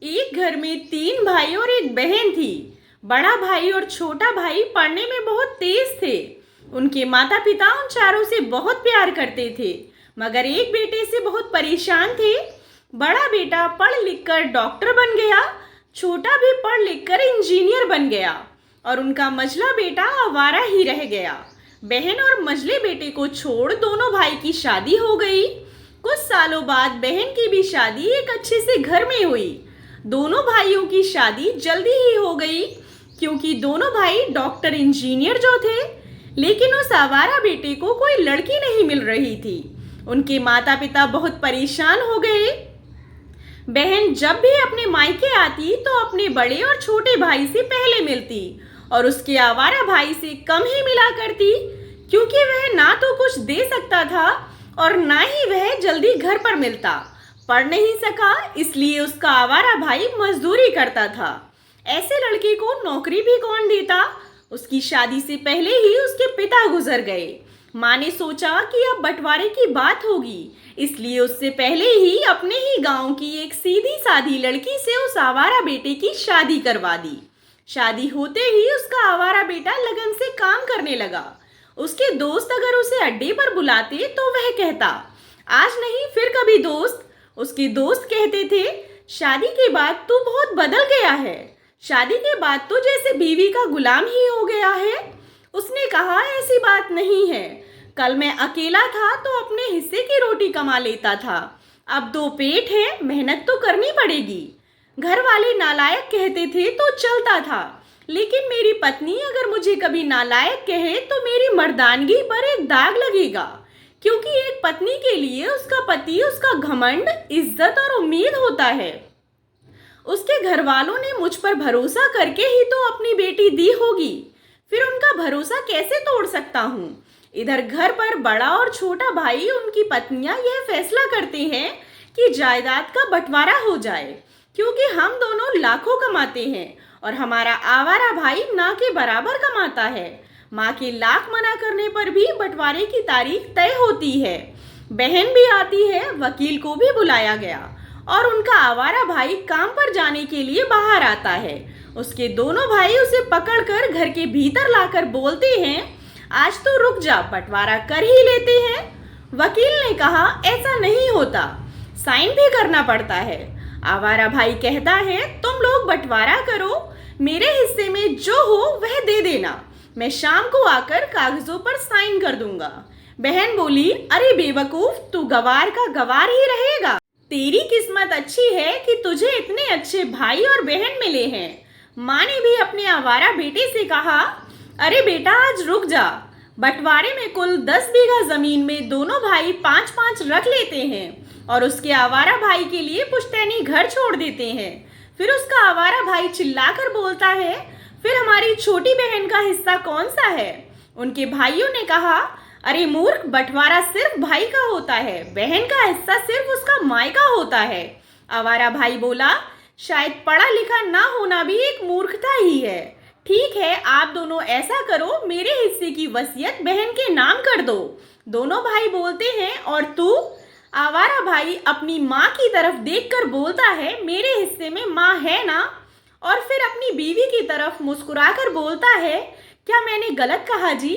एक घर में तीन भाई और एक बहन थी। बड़ा भाई और छोटा भाई पढ़ने में बहुत तेज थे। उनके माता पिता उन चारों से बहुत प्यार करते थे, मगर एक बेटे से बहुत परेशान थे। बड़ा बेटा पढ़ लिख कर डॉक्टर बन गया, छोटा भी पढ़ लिख कर इंजीनियर बन गया और उनका मझला बेटा आवारा ही रह गया। बहन और मझले बेटे को छोड़ दोनों भाई की शादी हो गई। कुछ सालों बाद बहन की भी शादी एक अच्छे से घर में हुई। दोनों भाइयों की शादी जल्दी ही हो गई, क्योंकि दोनों भाई डॉक्टर इंजीनियर जो थे। लेकिन उस आवारा बेटे को कोई लड़की नहीं मिल रही थी। उनके माता पिता बहुत परेशान हो गए। बहन जब भी अपने मायके आती तो अपने बड़े और छोटे भाई से पहले मिलती और उसके आवारा भाई से कम ही मिला करती, क्योंकि वह ना तो कुछ दे सकता था और ना ही वह जल्दी घर पर मिलता। पढ़ नहीं सका, इसलिए उसका आवारा भाई मजदूरी करता था। ऐसे लड़के को नौकरी भी कौन देता। उसकी शादी से पहले ही उसके पिता गुजर गए। माँ ने सोचा कि अब बंटवारे की बात होगी, इसलिए उससे पहले ही अपने ही गांव की एक सीधी सादी लड़की से उस आवारा बेटे की शादी करवा दी। शादी होते ही उसका आवारा बेटा लगन से काम करने लगा। उसके दोस्त अगर उसे अड्डे पर बुलाते तो वह कहता, आज नहीं फिर कभी दोस्त। उसके दोस्त कहते थे, शादी के बाद तू बहुत बदल गया है, शादी के बाद तो जैसे बीवी का गुलाम ही हो गया है। उसने कहा, ऐसी बात नहीं है, कल मैं अकेला था तो अपने हिस्से की रोटी कमा लेता था, अब दो पेट है, मेहनत तो करनी पड़ेगी। घर वाले नालायक कहते थे तो चलता था, लेकिन मेरी पत्नी अगर मुझे कभी नालायक कहे तो मेरी मर्दानगी पर एक दाग लगेगा, क्योंकि एक पत्नी के लिए उसका पति उसका घमंड, इज्जत और उम्मीद होता है। उसके घर वालों ने मुझ पर भरोसा करके ही तो अपनी बेटी दी होगी, फिर उनका भरोसा कैसे तोड़ सकता हूँ। इधर घर पर बड़ा और छोटा भाई उनकी पत्नियां यह फैसला करते हैं कि जायदाद का बंटवारा हो जाए, क्योंकि हम दोनों लाखों कमाते हैं और हमारा आवारा भाई ना के बराबर कमाता है। माँ के लाख मना करने पर भी बंटवारे की तारीख तय होती है। बहन भी आती है, वकील को भी बुलाया गया और उनका आवारा भाई काम पर जाने के लिए बाहर आता है। उसके दोनों भाई उसे पकड़कर घर के भीतर लाकर बोलते हैं, आज तो रुक जा, बंटवारा कर ही लेते हैं। वकील ने कहा, ऐसा नहीं होता, साइन भी करना पड़ता है। आवारा भाई कहता है, तुम लोग बंटवारा करो, मेरे हिस्से में जो हो वह दे देना, मैं शाम को आकर कागजों पर साइन कर दूंगा। बहन बोली, अरे बेवकूफ, तू गवार का गवार ही रहेगा। तेरी किस्मत अच्छी है कि तुझे इतने अच्छे भाई और बहन मिले हैं। माँ ने भी अपने आवारा बेटे से कहा, अरे बेटा, आज रुक जा, बंटवारे में कुल 10 बीघा जमीन में दोनों भाई 5-5 रख लेते हैं और उसके आवारा भाई के लिए पुश्तैनी घर छोड़ देते हैं। फिर उसका आवारा भाई चिल्लाकर बोलता है, फिर हमारी छोटी बहन का हिस्सा कौन सा है। उनके भाइयों ने कहा, अरे मूर्ख, बंटवारा सिर्फ भाई का होता है, बहन का हिस्सा सिर्फ उसका मायका होता है। आवारा भाई बोला, शायद पढ़ा लिखा ना होना भी एक मूर्खता ही है। ठीक है, आप दोनों ऐसा करो, मेरे हिस्से की वसीयत बहन के नाम कर दो। दोनों भाई बोलते हैं, और तू। आवारा भाई अपनी माँ की तरफ देखकर बोलता है, मेरे हिस्से में माँ है ना। और फिर अपनी बीवी की तरफ मुस्कुराकर बोलता है, क्या मैंने गलत कहा जी।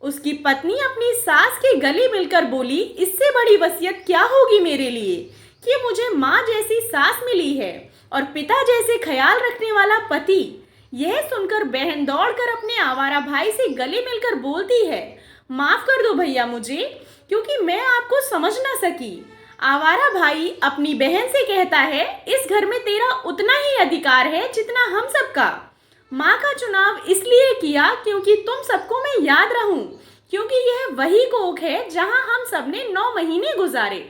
उसकी पत्नी अपनी सास के गले मिलकर बोली, इससे बड़ी वसीयत क्या होगी मेरे लिए कि मुझे माँ जैसी सास मिली है और पिता जैसे ख्याल रखने वाला पति। यह सुनकर बहन दौड़कर अपने आवारा भाई से गले मिलकर बोलती है, माफ कर दो भैया मुझे, क्योंकि मैं आपको समझ ना सकी। आवारा भाई अपनी बहन से कहता है, इस घर में तेरा उतना ही अधिकार है जितना हम सबका। माँ का चुनाव इसलिए किया क्योंकि तुम सबको मैं याद रहूं, क्योंकि यह वही कोख है जहां हम सबने 9 महीने गुजारे।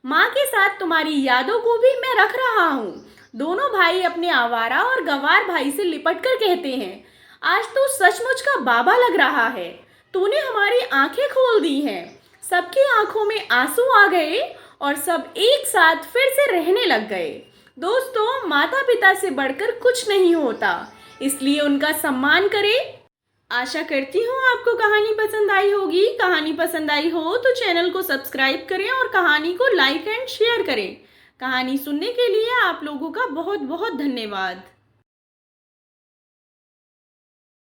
माँ के साथ तुम्हारी यादों को भी मैं रख रहा हूँ। दोनों भाई अपने आवारा और गवार भाई से लिपटकर कहते हैं, आज तू सचमुच का बाबा लग रहा है, तूने हमारी आंखें खोल दी हैं। सबकी आंखों में आंसू आ गए और सब एक साथ फिर से रहने लग गए। दोस्तों, माता पिता से बढ़कर कुछ नहीं होता, इसलिए उनका सम्मान करें। आशा करती हूँ आपको कहानी पसंद आई होगी। कहानी पसंद आई हो तो चैनल को सब्सक्राइब करें और कहानी को लाइक एंड शेयर करें। कहानी सुनने के लिए आप लोगों का बहुत बहुत धन्यवाद।